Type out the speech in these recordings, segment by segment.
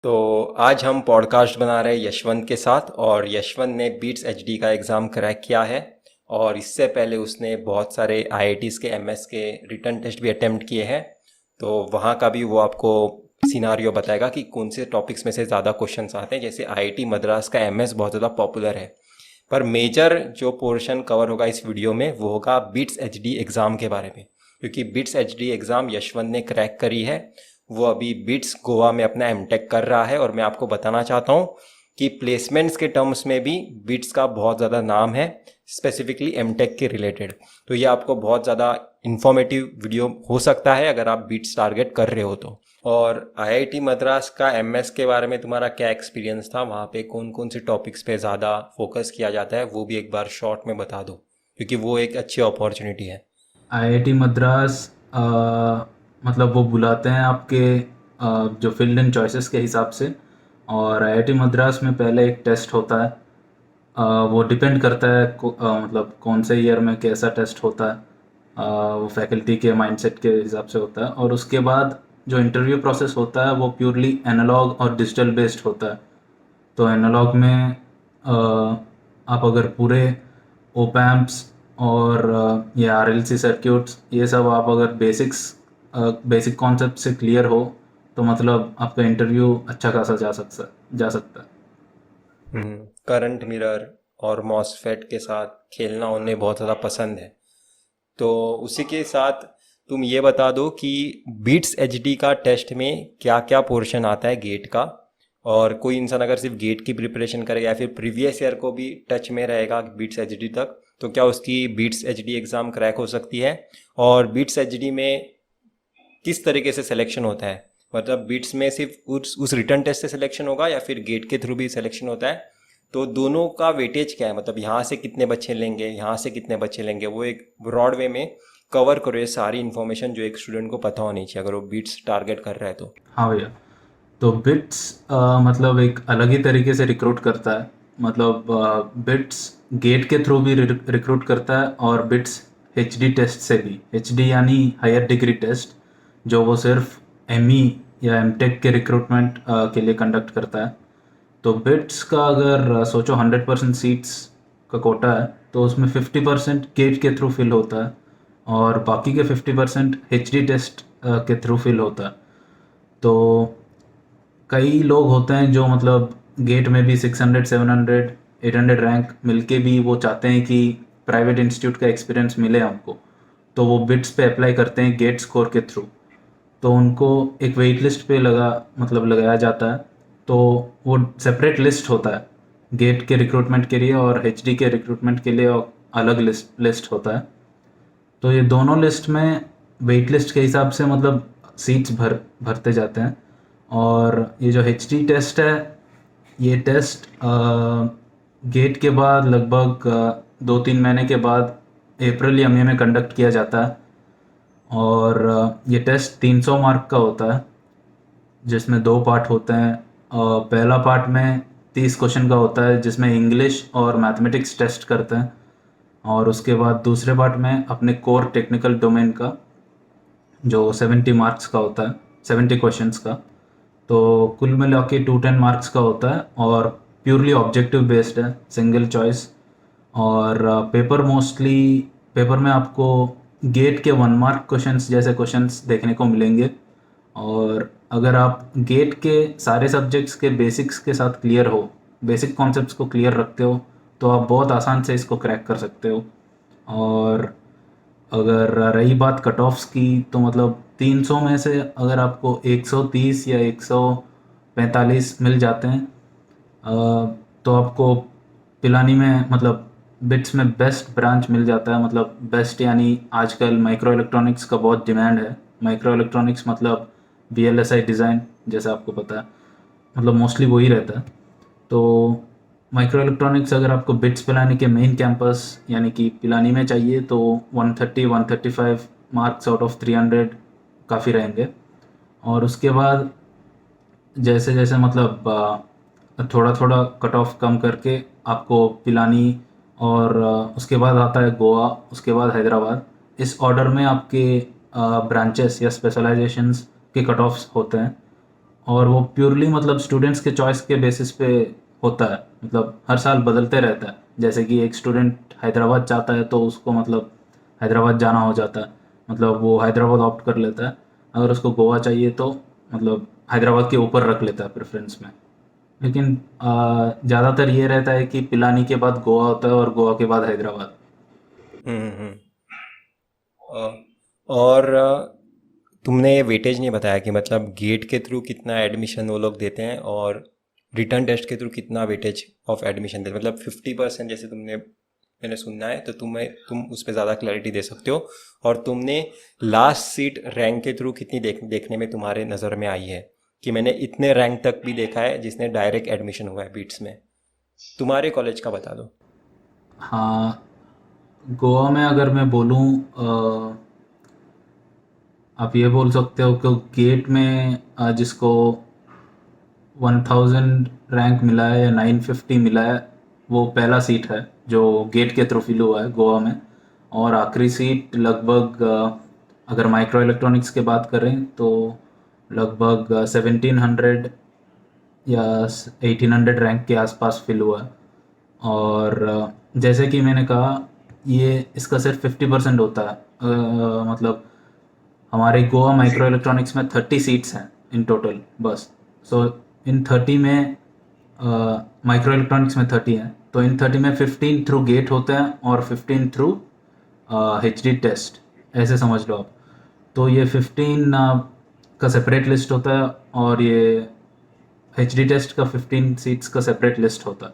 तो आज हम पॉडकास्ट बना रहे हैं यशवंत के साथ। और यशवंत ने बीट्स एचडी का एग्ज़ाम क्रैक किया है। और इससे पहले उसने बहुत सारे आईआईटीज़ के एमएस के रिटन टेस्ट भी अटेम्प्ट किए हैं। तो वहाँ का भी वो आपको सिनारियो बताएगा कि कौन से टॉपिक्स में से ज़्यादा क्वेश्चंस आते हैं। जैसे आईआईटी मद्रास का एमएस बहुत ज़्यादा पॉपुलर है, पर मेजर जो पोर्शन कवर होगा इस वीडियो में वो होगा बिट्स एचडी एग्ज़ाम के बारे में, क्योंकि बिट्स एचडी एग्ज़ाम यशवंत ने क्रैक करी है। वो अभी बिट्स गोवा में अपना एमटेक कर रहा है। और मैं आपको बताना चाहता हूँ कि प्लेसमेंट्स के टर्म्स में भी बिट्स का बहुत ज़्यादा नाम है, स्पेसिफिकली एमटेक के रिलेटेड। तो ये आपको बहुत ज़्यादा इन्फॉर्मेटिव वीडियो हो सकता है अगर आप बिट्स टारगेट कर रहे हो तो। और आईआईटी मद्रास का एमएस के बारे में तुम्हारा क्या एक्सपीरियंस था? वहाँ पे कौन कौन से टॉपिक्स पे ज़्यादा फोकस किया जाता है वो भी एक बार शॉर्ट में बता दो, क्योंकि वो एक अच्छी अपॉर्चुनिटी है। आईआईटी मद्रास मतलब वो बुलाते हैं आपके जो फील्ड एंड चॉइसेस के हिसाब से। और आईआईटी मद्रास में पहले एक टेस्ट होता है। वो डिपेंड करता है मतलब कौन से ईयर में कैसा टेस्ट होता है। वो फैकल्टी के माइंडसेट के हिसाब से होता है। और उसके बाद जो इंटरव्यू प्रोसेस होता है वो प्योरली एनालॉग और डिजिटल बेस्ड होता है। तो एनालॉग में आप अगर पूरे ओप एम्प्स और ये आरएलसी सर्क्यूट्स ये सब आप अगर बेसिक कॉन्सेप्ट से क्लियर हो तो मतलब आपका इंटरव्यू अच्छा खासा जा सकता है। करंट मिरर और मॉसफेट के साथ खेलना उन्हें बहुत ज़्यादा पसंद है। तो उसी के साथ तुम ये बता दो कि बीट्स एचडी का टेस्ट में क्या क्या पोर्शन आता है गेट का। और कोई इंसान अगर सिर्फ गेट की प्रिपरेशन करेगा या फिर प्रीवियस ईयर को भी टच में रहेगा बीट्स एचडी तक, तो क्या उसकी बीट्स एचडी एग्ज़ाम क्रैक हो सकती है? और बीट्स एचडी में किस तरीके से सिलेक्शन होता है? मतलब बिट्स में सिर्फ उस रिटर्न टेस्ट से सिलेक्शन होगा या फिर गेट के थ्रू भी सिलेक्शन होता है? तो दोनों का वेटेज क्या है? मतलब यहाँ से कितने बच्चे लेंगे, यहाँ से कितने बच्चे लेंगे, वो एक ब्रॉड वे में कवर करो ये सारी इन्फॉर्मेशन जो एक स्टूडेंट को पता होनी चाहिए अगर वो बिट्स टारगेट कर रहा है तो। हाँ भैया। तो बिट्स मतलब एक अलग ही तरीके से रिक्रूट करता है। मतलब बिट्स गेट के थ्रू भी रिक्रूट करता है और बिट्स एचडी टेस्ट से भी। एचडी यानी हायर डिग्री टेस्ट, जो वो सिर्फ एमई या एमटेक के रिक्रूटमेंट के लिए कंडक्ट करता है। तो बिट्स का अगर सोचो 100% सीट्स का कोटा है तो उसमें 50% गेट के थ्रू फिल होता है और बाकी के 50% एचडी टेस्ट के थ्रू फिल होता है। तो कई लोग होते हैं जो मतलब गेट में भी 600 700 800 रैंक मिलके भी वो चाहते हैं कि प्राइवेट इंस्टीट्यूट का एक्सपीरियंस मिले हमको। तो वो बिट्स पे अप्लाई करते हैं गेट स्कोर के थ्रू। तो उनको एक वेट लिस्ट पे लगाया जाता है। तो वो सेपरेट लिस्ट होता है गेट के रिक्रूटमेंट के लिए और एचडी के रिक्रूटमेंट के लिए और अलग लिस्ट होता है। तो ये दोनों लिस्ट में वेट लिस्ट के हिसाब से मतलब सीट्स भरते जाते हैं। और ये जो एच टी टेस्ट है, ये टेस्ट गेट के बाद लगभग 2-3 महीने के बाद अप्रैल या मई में कंडक्ट किया जाता है। और ये टेस्ट 300 मार्क का होता है जिसमें दो पार्ट होते हैं। पहला पार्ट में 30 क्वेश्चन का होता है जिसमें इंग्लिश और मैथमेटिक्स टेस्ट करते हैं। और उसके बाद दूसरे पार्ट में अपने कोर टेक्निकल डोमेन का जो 70 मार्क्स का होता है, 70 क्वेश्चंस का। तो कुल मिला के 210 मार्क्स का होता है और प्योरली ऑब्जेक्टिव बेस्ड है, सिंगल चॉइस। और पेपर में आपको गेट के 1 मार्क क्वेश्चंस जैसे क्वेश्चंस देखने को मिलेंगे। और अगर आप गेट के सारे सब्जेक्ट्स के बेसिक्स के साथ क्लियर हो, बेसिक कॉन्सेप्ट्स को क्लियर रखते हो, तो आप बहुत आसान से इसको क्रैक कर सकते हो। और अगर रही बात कट ऑफ्स की तो मतलब 300 में से अगर आपको 130 या 145 मिल जाते हैं तो आपको पिलानी में मतलब बिट्स में बेस्ट ब्रांच मिल जाता है। मतलब बेस्ट यानी आजकल माइक्रो इलेक्ट्रॉनिक्स का बहुत डिमांड है। माइक्रो इलेक्ट्रॉनिक्स मतलब वीएलएसआई डिज़ाइन, जैसे आपको पता है, मतलब मोस्टली वही रहता है। तो माइक्रो इलेक्ट्रॉनिक्स अगर आपको बिट्स पिलानी के मेन कैंपस यानी कि पिलानी में चाहिए तो 130-135 मार्क्स आउट ऑफ 300 काफ़ी रहेंगे। और उसके बाद जैसे जैसे मतलब थोड़ा थोड़ा कट ऑफ कम करके आपको पिलानी और उसके बाद आता है गोवा, उसके बाद हैदराबाद। इस ऑर्डर में आपके ब्रांचेस या स्पेशलाइजेशंस के कट ऑफ्स होते हैं। और वो प्योरली मतलब स्टूडेंट्स के चॉइस के बेसिस पे होता है, मतलब हर साल बदलते रहता है। जैसे कि एक स्टूडेंट हैदराबाद चाहता है तो उसको मतलब हैदराबाद जाना हो जाता है, मतलब वो हैदराबाद ऑप्ट कर लेता है। अगर उसको गोवा चाहिए तो मतलब हैदराबाद के ऊपर रख लेता है प्रेफरेंस में। लेकिन ज़्यादातर ये रहता है कि पिलानी के बाद गोवा होता है और गोवा के बाद हैदराबाद। हम्म। और तुमने ये वेटेज नहीं बताया कि मतलब गेट के थ्रू कितना एडमिशन वो लोग देते हैं और रिटर्न टेस्ट के थ्रू कितना वेटेज ऑफ एडमिशन देते हैं, मतलब 50% जैसे तुमने मैंने सुनना है, तो तुम उस पर ज़्यादा क्लैरिटी दे सकते हो। और तुमने लास्ट सीट रैंक के थ्रू कितनी देखने में तुम्हारे नज़र में आई है कि मैंने इतने रैंक तक भी देखा है जिसने डायरेक्ट एडमिशन हुआ है बीट्स में, तुम्हारे कॉलेज का बता दो। हाँ, गोवा में अगर मैं बोलूँ, आप ये बोल सकते हो कि गेट में जिसको 1000 रैंक मिला है या 950 मिला है, वो पहला सीट है जो गेट के थ्रू फिल हुआ है गोवा में। और आखिरी सीट लगभग अगर माइक्रो इलेक्ट्रॉनिक्स की बात करें तो लगभग 1700 या 1800 रैंक के आसपास फिल हुआ है। और जैसे कि मैंने कहा, ये इसका सिर्फ 50% होता है। मतलब हमारे गोवा माइक्रो इलेक्ट्रॉनिक्स में 30 सीट्स हैं इन टोटल बस। सो इन 30 में माइक्रो इलेक्ट्रॉनिक्स में 30 हैं, तो इन 30 में 15 थ्रू गेट होते हैं और 15 थ्रू एच डी टेस्ट, ऐसे समझ लो आप। तो ये 15 का सेपरेट लिस्ट होता है और ये एच डी टेस्ट का 15 सीट्स का सेपरेट लिस्ट होता है।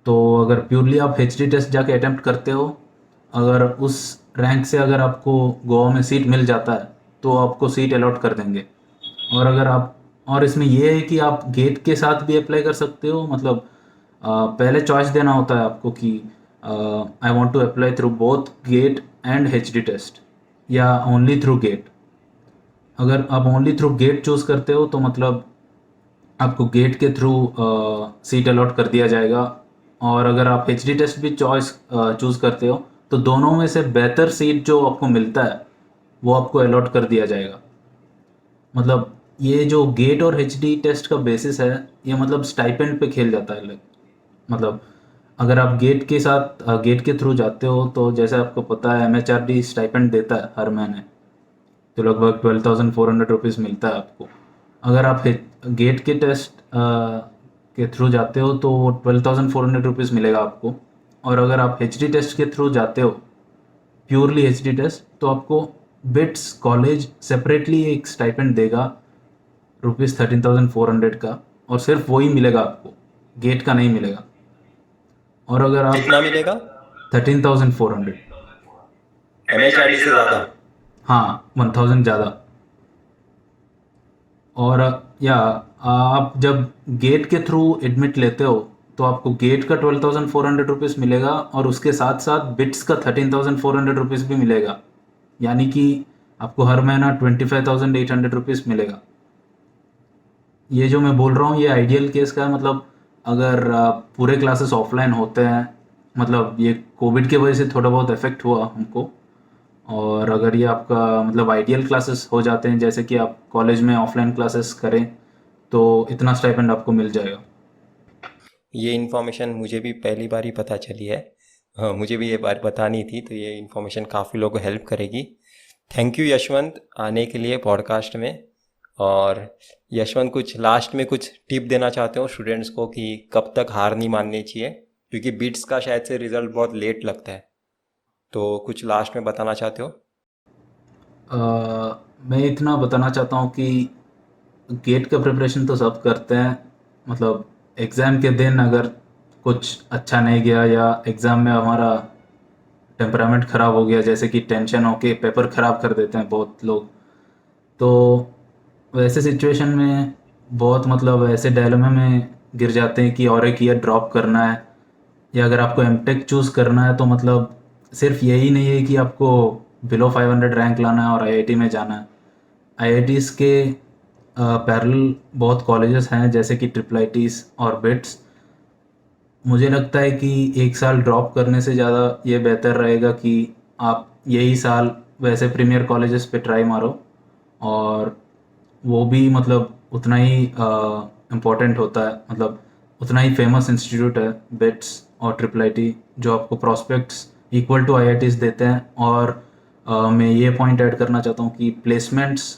तो अगर प्योरली आप एच डी टेस्ट जाके अटेम्प्ट करते हो, अगर उस रैंक से अगर आपको गोवा में सीट मिल जाता है तो आपको सीट अलॉट कर देंगे। और अगर आप, और इसमें ये है कि आप गेट के साथ भी अप्लाई कर सकते हो, मतलब पहले चॉइस देना होता है आपको कि I want to apply through both GATE and H D test या ओनली थ्रू गेट। अगर आप ओनली थ्रू गेट चूज़ करते हो तो मतलब आपको गेट के थ्रू सीट अलॉट कर दिया जाएगा। और अगर आप एच डी टेस्ट भी चॉइस चूज़ करते हो तो दोनों में से बेहतर सीट जो आपको मिलता है वो आपको अलॉट कर दिया जाएगा। मतलब ये जो गेट और एच डी टेस्ट का बेसिस है, ये मतलब स्टाइपेंड पे खेल जाता है। मतलब अगर आप गेट के साथ गेट के थ्रू जाते हो तो जैसे आपको पता है MHRD स्टाइपेंड देता है हर महीने, तो लगभग 12,400 रुपीज़ मिलता है आपको। अगर आप गेट के टेस्ट के थ्रू जाते हो तो 12,400 रुपीज़ मिलेगा आपको। और अगर आप एच डी टेस्ट के थ्रू जाते हो, प्योरली एच डी टेस्ट, तो आपको बिट्स कॉलेज सेपरेटली एक स्टाइपेंड देगा ₹13,400 का, और सिर्फ वही मिलेगा आपको, गेट का नहीं मिलेगा। और अगर आप कितना मिलेगा? 13,400। MHRD से ज़्यादा? हाँ, 1000 ज़्यादा। और या आप जब गेट के थ्रू एडमिट लेते हो तो आपको गेट का 12,400 रुपीज़ मिलेगा और उसके साथ साथ बिट्स का 13,400 रुपीज़ भी मिलेगा। यानी कि आपको हर महीना 25,800 रुपीज़ मिलेगा। ये जो मैं बोल रहा हूँ ये आइडियल केस का है। मतलब अगर पूरे क्लासेस ऑफलाइन होते हैं, मतलब ये कोविड की वजह से थोड़ा बहुत इफेक्ट हुआ हमको, और अगर ये आपका मतलब आइडियल क्लासेस हो जाते हैं जैसे कि आप कॉलेज में ऑफलाइन क्लासेस करें, तो इतना स्टाइपेंड आपको मिल जाएगा। ये इन्फॉर्मेशन मुझे भी पहली बार ही पता चली है। हाँ, मुझे भी ये बात बतानी थी, तो ये इन्फॉर्मेशन काफ़ी लोगों को हेल्प करेगी। थैंक यू यशवंत आने के लिए पॉडकास्ट में। और यशवंत, कुछ लास्ट में कुछ टिप देना चाहते हो स्टूडेंट्स को कि कब तक हार नहीं माननी चाहिए, क्योंकि बिट्स का शायद से रिज़ल्ट बहुत लेट लगता है, तो कुछ लास्ट में बताना चाहते हो? मैं इतना बताना चाहता हूँ कि गेट का प्रिपरेशन तो सब करते हैं। मतलब एग्ज़ाम के दिन अगर कुछ अच्छा नहीं गया या एग्ज़ाम में हमारा टेम्परामेंट ख़राब हो गया, जैसे कि टेंशन होके पेपर ख़राब कर देते हैं बहुत लोग, तो वैसे सिचुएशन में बहुत मतलब ऐसे डायलेमा में गिर जाते हैं कि और एक ईयर ड्रॉप करना है, या अगर आपको एमटेक चूज़ करना है तो मतलब सिर्फ यही नहीं है कि आपको बिलो 500 रैंक लाना है और आईआईटी में जाना है। आईआईटीज़ के पैरेलल बहुत कॉलेजेस हैं जैसे कि ट्रिपल आईटीज़ और बिट्स। मुझे लगता है कि एक साल ड्रॉप करने से ज़्यादा ये बेहतर रहेगा कि आप यही साल वैसे प्रीमियर कॉलेजेस पे ट्राई मारो, और वो भी मतलब उतना ही इम्पोर्टेंट होता है, मतलब उतना ही फेमस इंस्टीट्यूट है बिट्स और ट्रिपल आईटी, जो आपको प्रॉस्पेक्ट्स इक्वल टू आईआईटीज देते हैं। और मैं ये पॉइंट ऐड करना चाहता हूँ कि प्लेसमेंट्स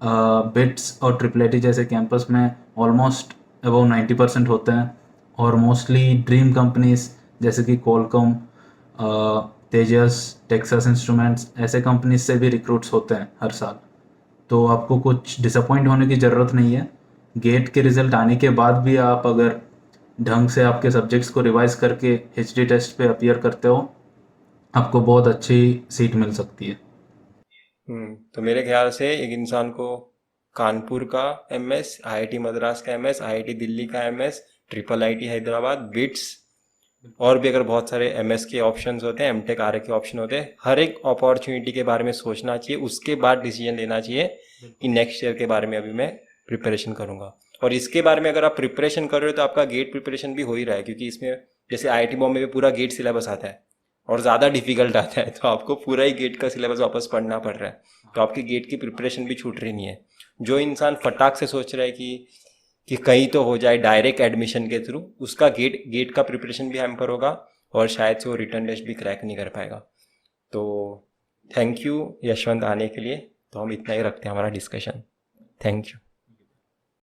बिट्स और ट्रिपल आईटी जैसे कैंपस में ऑलमोस्ट अबाउ 90% होते हैं। और मोस्टली ड्रीम कंपनीज जैसे कि कॉलकॉम, तेजस, टेक्सास इंस्ट्रूमेंट्स, ऐसे कंपनीज से भी रिक्रूट्स होते हैं हर साल। तो आपको कुछ डिसअपॉइंट होने की ज़रूरत नहीं है। गेट के रिज़ल्ट आने के बाद भी आप अगर ढंग से आपके सब्जेक्ट्स को रिवाइज करके एचडी टेस्ट पे अपीयर करते हो, आपको बहुत अच्छी सीट मिल सकती है। तो मेरे ख्याल से एक इंसान को कानपुर का एमएस, आईआईटी मद्रास का एमएस, आईआईटी दिल्ली का MS, triple IT Hyderabad, bits, और भी अगर बहुत सारे एमएस के ऑप्शंस होते हैं, एमटेक आर के ऑप्शन होते हैं, हर एक अपॉर्चुनिटी के बारे में सोचना चाहिए। उसके बाद डिसीजन लेना चाहिए कि नेक्स्ट ईयर के बारे में अभी मैं प्रिपरेशन करूंगा। और इसके बारे में अगर आप प्रिपरेशन कर रहे हो तो आपका गेट प्रिपरेशन भी हो ही रहा है, क्योंकि इसमें जैसे आईआईटी बॉम्बे में पूरा गेट सिलेबस आता है और ज़्यादा डिफिकल्ट आता है, तो आपको पूरा ही गेट का सिलेबस वापस पढ़ना पड़ रहा है, तो आपकी गेट की प्रिपरेशन भी छूट रही नहीं है। जो इंसान फटाक से सोच रहा है कि कहीं तो हो जाए डायरेक्ट एडमिशन के थ्रू, उसका गेट गेट का प्रिपरेशन भी हैम्पर होगा और शायद से वो रिटर्न टेस्ट भी क्रैक नहीं कर पाएगा। तो थैंक यू यशवंत आने के लिए। तो हम इतना ही रखते हैं हमारा डिस्कशन। Thank you.